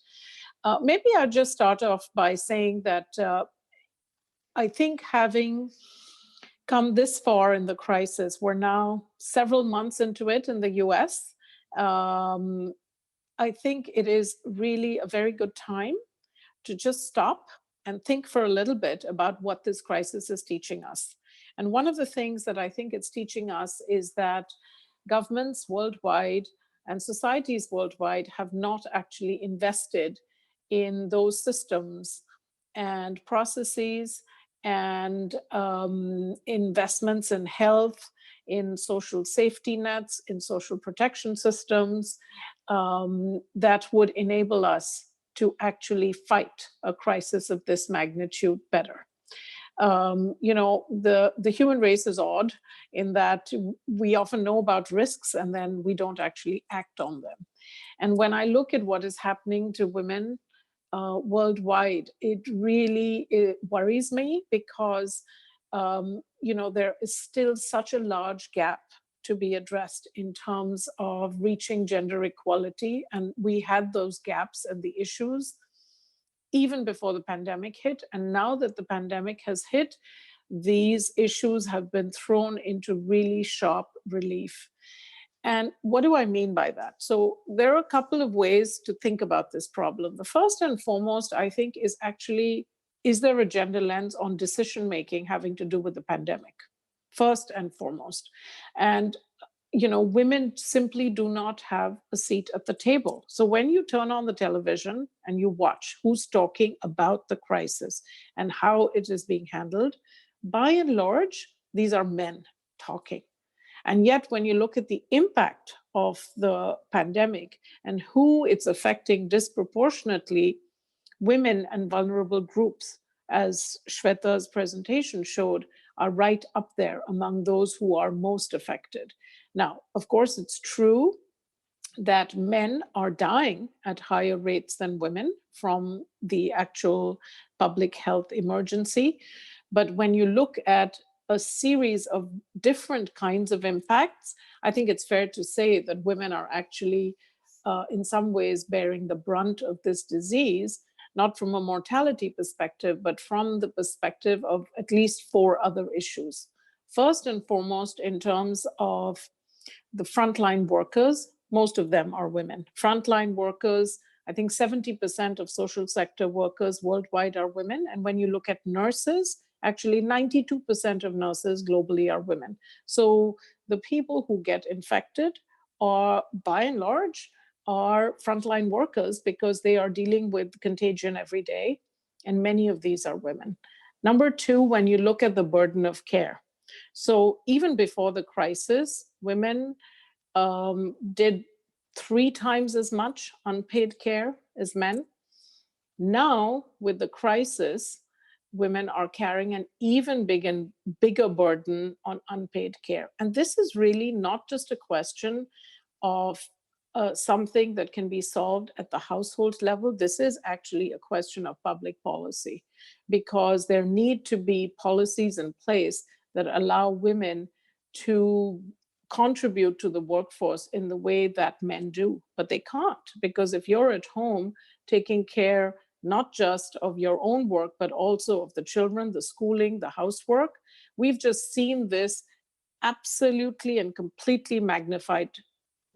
Maybe I'll just start off by saying that I think having come this far in the crisis, we're now several months into it in the US. I think it is really a very good time to just stop and think for a little bit about what this crisis is teaching us. And one of the things that I think it's teaching us is that governments worldwide and societies worldwide have not actually invested in those systems and processes and investments in health, in social safety nets, in social protection systems that would enable us to actually fight a crisis of this magnitude better. The human race is odd in that we often know about risks and then we don't actually act on them. And when I look at what is happening to women worldwide, it really worries me because there is still such a large gap to be addressed in terms of reaching gender equality. And we had those gaps and the issues even before the pandemic hit. And now that the pandemic has hit, these issues have been thrown into really sharp relief. And what do I mean by that? So there are a couple of ways to think about this problem. The first and foremost, I think, is actually, is there a gender lens on decision-making having to do with the pandemic? First and foremost. And women simply do not have a seat at the table. So when you turn on the television and you watch who's talking about the crisis and how it is being handled, by and large, these are men talking. And yet, when you look at the impact of the pandemic and who it's affecting disproportionately, women and vulnerable groups, as Shweta's presentation showed, are right up there among those who are most affected. Now, of course, it's true that men are dying at higher rates than women from the actual public health emergency. But when you look at a series of different kinds of impacts, I think it's fair to say that women are actually, in some ways, bearing the brunt of this disease, not from a mortality perspective, but from the perspective of at least 4 other issues. First and foremost, in terms of the frontline workers, most of them are women. Frontline workers, I think 70% of social sector workers worldwide are women. And when you look at nurses, actually 92% of nurses globally are women. So the people who get infected are, by and large, are frontline workers because they are dealing with contagion every day. And many of these are women. Number 2, when you look at the burden of care. So even before the crisis, women did 3 times as much unpaid care as men. Now, with the crisis, women are carrying an even bigger burden on unpaid care. And this is really not just a question of something that can be solved at the household level. This is actually a question of public policy, because there need to be policies in place that allow women to contribute to the workforce in the way that men do. But they can't, because if you're at home taking care not just of your own work, but also of the children, the schooling, the housework, we've just seen this absolutely and completely magnified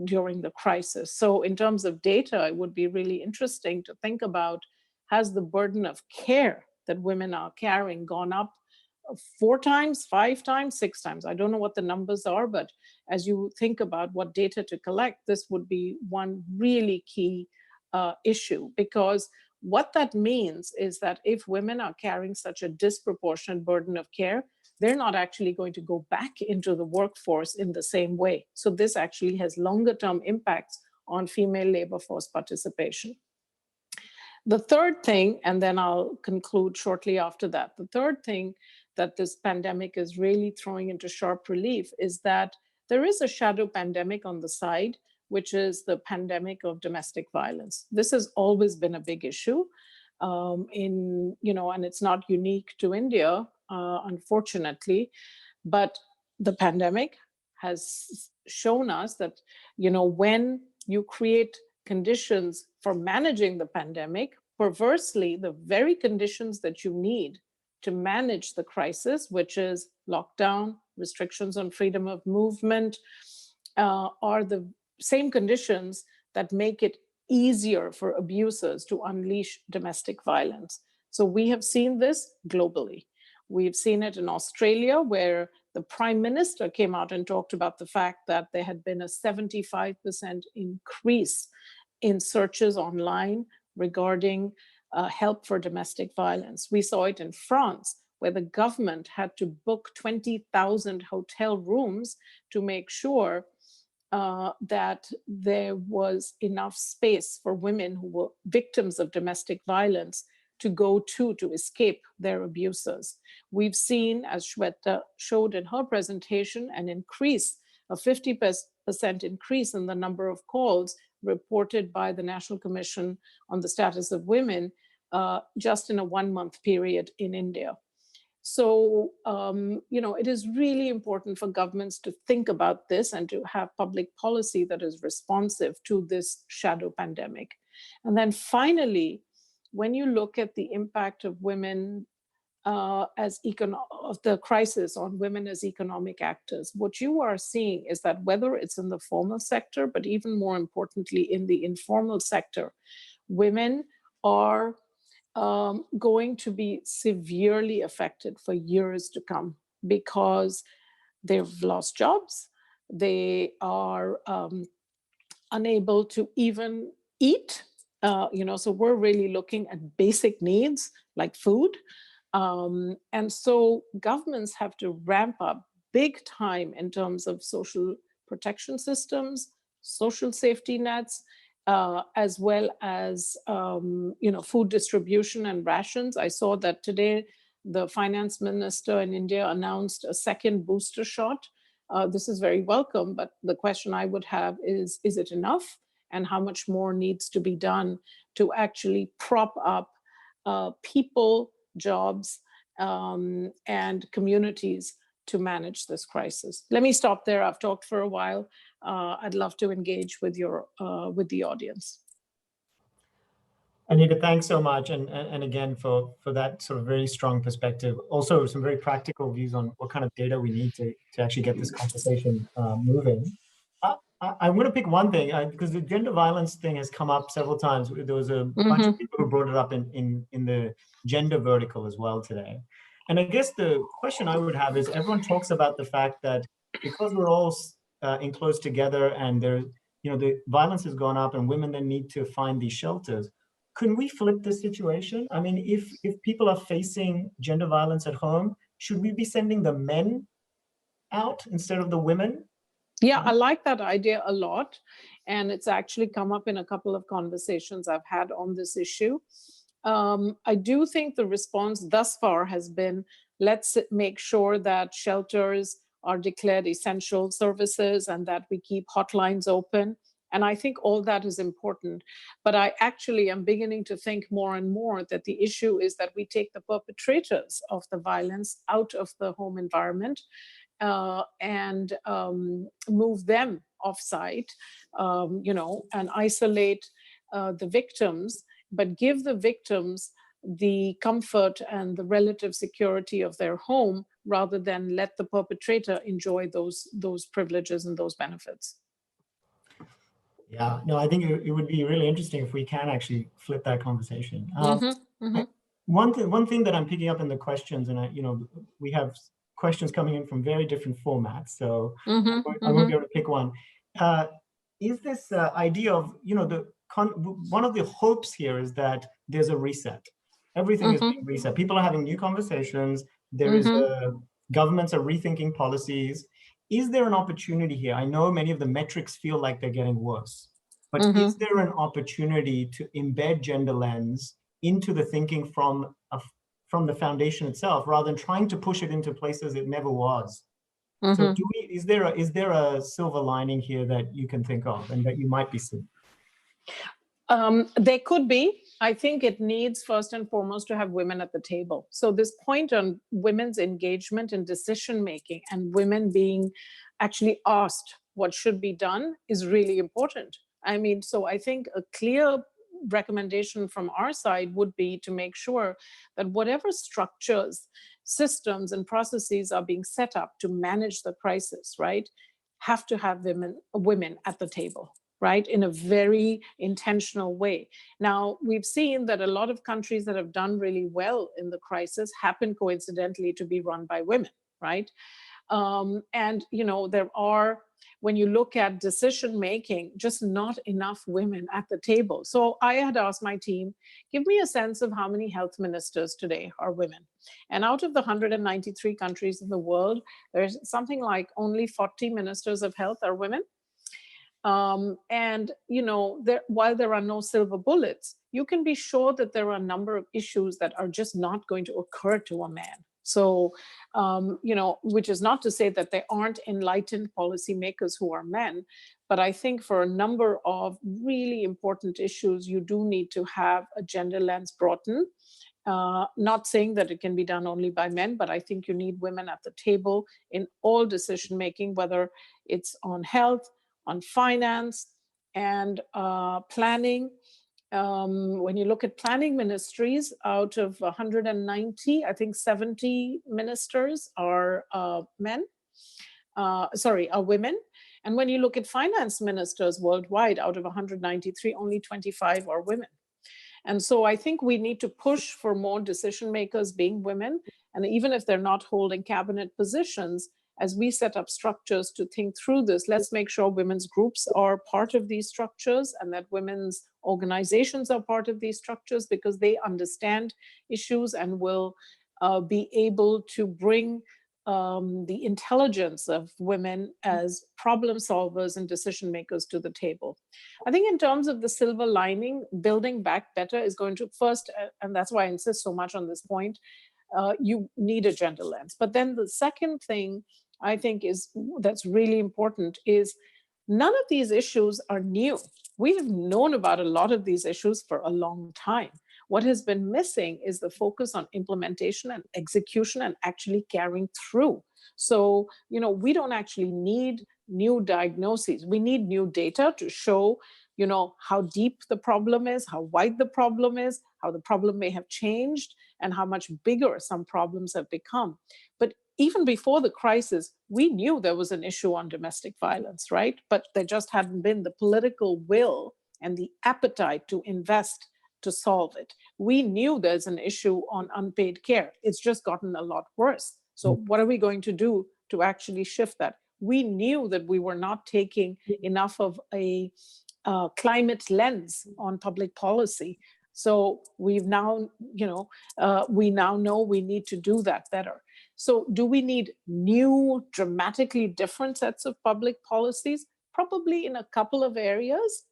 during the crisis. So in terms of data, it would be really interesting to think about, has the burden of care that women are carrying gone up 4 times, 5 times, 6 times? I don't know what the numbers are, but as you think about what data to collect, this would be one really key issue, because what that means is that if women are carrying such a disproportionate burden of care, they're not actually going to go back into the workforce in the same way. So this actually has longer term impacts on female labor force participation. The third thing, and then I'll conclude shortly after that, the third thing that this pandemic is really throwing into sharp relief is that there is a shadow pandemic on the side, which is the pandemic of domestic violence. This has always been a big issue, and it's not unique to India, unfortunately, but the pandemic has shown us that, when you create conditions for managing the pandemic, perversely, the very conditions that you need to manage the crisis, which is lockdown, restrictions on freedom of movement, are the same conditions that make it easier for abusers to unleash domestic violence. So we have seen this globally. We've seen it in Australia, where the Prime Minister came out and talked about the fact that there had been a 75% increase in searches online regarding help for domestic violence. We saw it in France, where the government had to book 20,000 hotel rooms to make sure that there was enough space for women who were victims of domestic violence to go to escape their abusers. We've seen, as Shweta showed in her presentation, a 50% increase in the number of calls reported by the National Commission on the Status of Women just in a 1-month period in India. So, it is really important for governments to think about this and to have public policy that is responsive to this shadow pandemic. And then finally, when you look at the impact of women of the crisis on women as economic actors, what you are seeing is that whether it's in the formal sector, but even more importantly in the informal sector, women are going to be severely affected for years to come because they've lost jobs, they are unable to even eat. So we're really looking at basic needs like food. And so governments have to ramp up big time in terms of social protection systems, social safety nets, as well as food distribution and rations. I saw that today the finance minister in India announced a second booster shot. This is very welcome, but the question I would have is it enough? And how much more needs to be done to actually prop up people, jobs, and communities to manage this crisis? Let me stop there. I've talked for a while. I'd love to engage with the audience. Anita, thanks so much. And again, for that sort of very strong perspective. Also, some very practical views on what kind of data we need to actually get this conversation moving. I'm going to pick one thing because the gender violence thing has come up several times. There was a bunch of people who brought it up in the gender vertical as well today. And I guess the question I would have is everyone talks about the fact that because we're all enclosed together and the violence has gone up and women then need to find these shelters. Can we flip the situation? I mean, if people are facing gender violence at home, should we be sending the men out instead of the women? Yeah, I like that idea a lot. And it's actually come up in a couple of conversations I've had on this issue. I do think the response thus far has been, let's make sure that shelters are declared essential services and that we keep hotlines open. And I think all that is important. But I actually am beginning to think more and more that the issue is that we take the perpetrators of the violence out of the home environment and move them off-site, and isolate the victims, but give the victims the comfort and the relative security of their home rather than let the perpetrator enjoy those privileges and those benefits. Yeah, no, I think it would be really interesting if we can actually flip that conversation. One thing that I'm picking up in the questions, and we have questions coming in from very different formats, so I won't be able to pick one. Is this idea of one of the hopes here is that there's a reset. Everything is being reset. People are having new conversations. There is governments are rethinking policies. Is there an opportunity here? I know many of the metrics feel like they're getting worse, but is there an opportunity to embed gender lens into the thinking from the foundation itself, rather than trying to push it into places it never was? So is there a silver lining here that you can think of and that you might be seeing? There could be. I think it needs first and foremost to have women at the table. So this point on women's engagement in decision making and women being actually asked what should be done is really important. I mean, so I think a clear recommendation from our side would be to make sure that whatever structures, systems, and processes are being set up to manage the crisis, right, have to have women at the table, right, in a very intentional way. Now, we've seen that a lot of countries that have done really well in the crisis happen coincidentally to be run by women, right? And, there are, when you look at decision making, just not enough women at the table. So I had asked my team, give me a sense of how many health ministers today are women. And out of the 193 countries in the world, there's something like only 40 ministers of health are women. And, while there are no silver bullets, you can be sure that there are a number of issues that are just not going to occur to a man. So, which is not to say that there aren't enlightened policymakers who are men, but I think for a number of really important issues, you do need to have a gender lens brought in. Not saying that it can be done only by men, but I think you need women at the table in all decision making, whether it's on health, on finance, and planning, When you look at planning ministries, out of 190, I think 70 ministers are men. Are women. And when you look at finance ministers worldwide, out of 193, only 25 are women. And so I think we need to push for more decision makers being women. And even if they're not holding cabinet positions, as we set up structures to think through this, let's make sure women's groups are part of these structures and that women's organizations are part of these structures, because they understand issues and will be able to bring the intelligence of women as problem solvers and decision makers to the table. I think in terms of the silver lining, building back better is going to first, and that's why I insist so much on this point, you need a gender lens. But then the second thing I think that's really important is none of these issues are new. We have known about a lot of these issues for a long time. What has been missing is the focus on implementation and execution and actually carrying through. So, we don't actually need new diagnoses. We need new data to show, how deep the problem is, how wide the problem is, how the problem may have changed, and how much bigger some problems have become. But even before the crisis, we knew there was an issue on domestic violence, right? But there just hadn't been the political will and the appetite to invest to solve it. We knew there's an issue on unpaid care. It's just gotten a lot worse. So what are we going to do to actually shift that? We knew that we were not taking enough of a climate lens on public policy. So we now know we need to do that better. So do we need new, dramatically different sets of public policies? Probably in a couple of areas.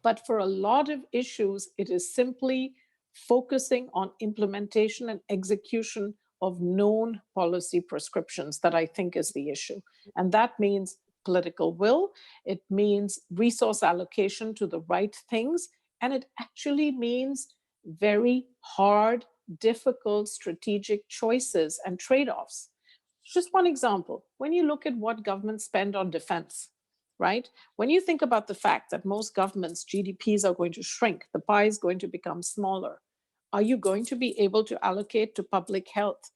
But for a lot of issues, it is simply focusing on implementation and execution of known policy prescriptions that I think is the issue. And that means political will. It means resource allocation to the right things. And it actually means very hard, difficult strategic choices and trade-offs. Just one example, when you look at what governments spend on defense, right? When you think about the fact that most governments' GDPs are going to shrink, the pie is going to become smaller, are you going to be able to allocate to public health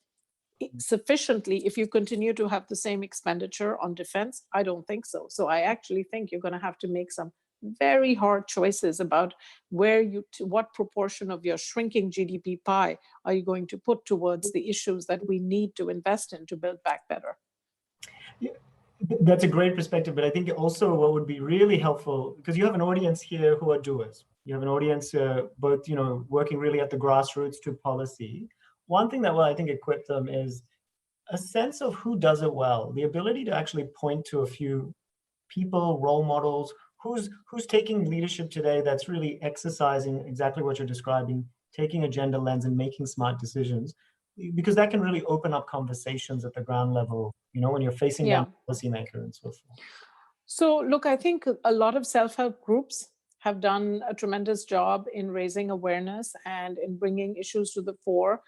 sufficiently if you continue to have the same expenditure on defense? I don't think so. So I actually think you're going to have to make some very hard choices about what proportion of your shrinking GDP pie are you going to put towards the issues that we need to invest in to build back better. Yeah, that's a great perspective, but I think also what would be really helpful, because you have an audience here who are doers. You have an audience both, working really at the grassroots to policy. One thing that will, I think, equip them is a sense of who does it well, the ability to actually point to a few people, role models, who's taking leadership today that's really exercising exactly what you're describing, taking a gender lens and making smart decisions, because that can really open up conversations at the ground level, when you're facing down a policymaker and so forth. So look, I think a lot of self-help groups have done a tremendous job in raising awareness and in bringing issues to the fore.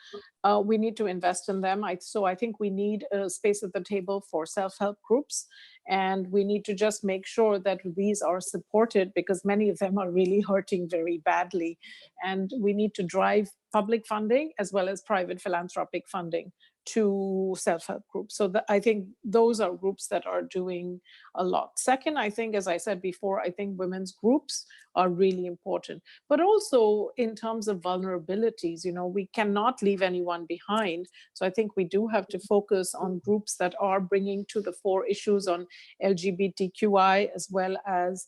We need to invest in them. So I think we need a space at the table for self-help groups. And we need to just make sure that these are supported, because many of them are really hurting very badly. And we need to drive public funding as well as private philanthropic funding to self-help groups. So I think those are groups that are doing a lot. Second, I think, as I said before, I think women's groups are really important. But also in terms of vulnerabilities, we cannot leave anyone behind. So I think we do have to focus on groups that are bringing to the fore issues on LGBTQI, as well as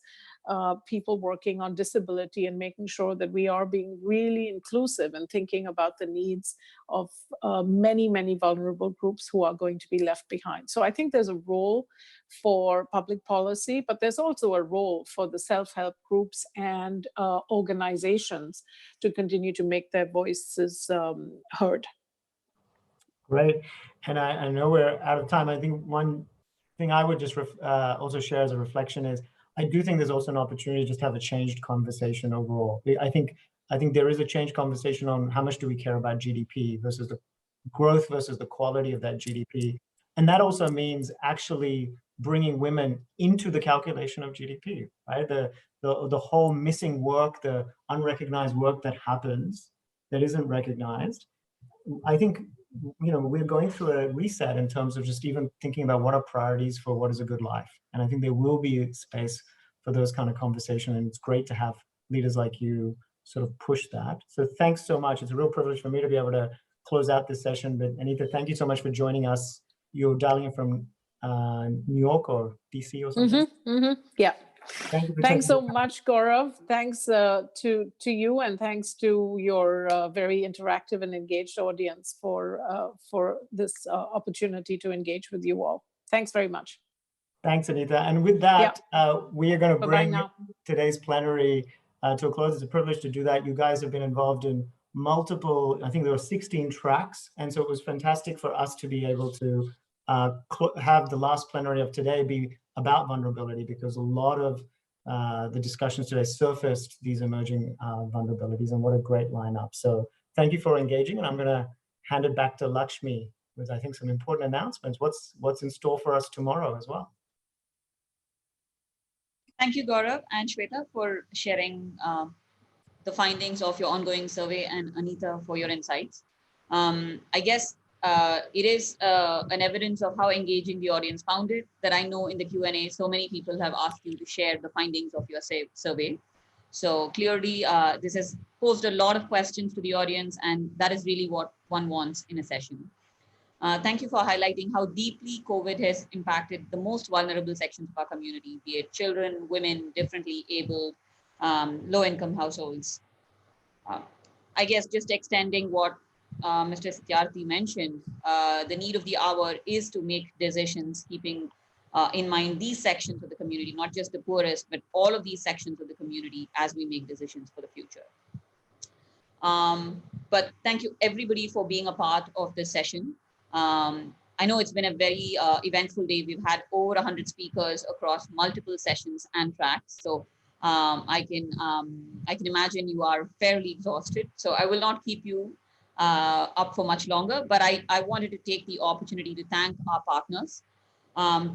people working on disability, and making sure that we are being really inclusive and thinking about the needs of many, many vulnerable groups who are going to be left behind. So I think there's a role for public policy, but there's also a role for the self-help groups and organizations to continue to make their voices heard. Great. And I know we're out of time. I think one thing I would just also share as a reflection is, I do think there's also an opportunity to just have a changed conversation overall. I think there is a changed conversation on how much do we care about GDP versus the growth versus the quality of that GDP. And that also means actually bringing women into the calculation of GDP, right? The whole missing work, the unrecognized work that happens that isn't recognized. I think, you know, we're going through a reset in terms of just even thinking about what are priorities for what is a good life. And I think there will be space for those kind of conversation. And it's great to have leaders like you sort of push that. So thanks so much. It's a real privilege for me to be able to close out this session. But Anita, thank you so much for joining us. You're dialing in from New York or DC or something? Yeah. Thank you for Thanks so taking much, Gaurav. Thanks to you, and thanks to your very interactive and engaged audience for this opportunity to engage with you all. Thanks very much. Thanks, Anita. And with that, we are going to Bye-bye bring now. today's plenary to a close. It's a privilege to do that. You guys have been involved in multiple, I think there were 16 tracks. And so it was fantastic for us to be able to have the last plenary of today be about vulnerability, because a lot of the discussions today surfaced these emerging vulnerabilities, and what a great lineup. So thank you for engaging, and I'm going to hand it back to Lakshmi with, I think, some important announcements. What's in store for us tomorrow as well? Thank you, Gaurav and Shweta, for sharing the findings of your ongoing survey, and Anita for your insights. I guess it is an evidence of how engaging the audience found it that I know in the Q&A, so many people have asked you to share the findings of your survey. So clearly, this has posed a lot of questions to the audience, and that is really what one wants in a session. Thank you for highlighting how deeply COVID has impacted the most vulnerable sections of our community, be it children, women, differently abled, low-income households. I guess just extending what Mr. Satyarthi mentioned, the need of the hour is to make decisions keeping in mind these sections of the community, not just the poorest, but all of these sections of the community as we make decisions for the future. But thank you everybody for being a part of this session. I know it's been a very eventful day. We've had over 100 speakers across multiple sessions and tracks. So I can imagine you are fairly exhausted. So I will not keep you up for much longer, but I wanted to take the opportunity to thank our partners.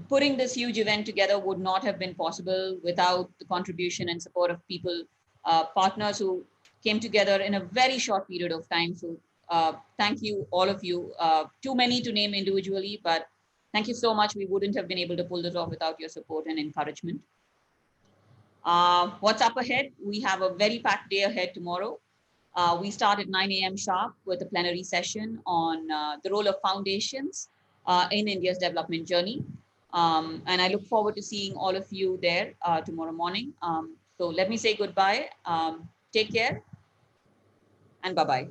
Putting this huge event together would not have been possible without the contribution and support of people, partners who came together in a very short period of time. So thank you, all of you. Too many to name individually, but thank you so much. We wouldn't have been able to pull this off without your support and encouragement. What's up ahead? We have a very packed day ahead tomorrow. We start at 9 a.m. sharp with a plenary session on the role of foundations in India's development journey. And I look forward to seeing all of you there tomorrow morning. So let me say goodbye. Take care and bye-bye.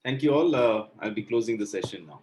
Thank you all. I'll be closing the session now.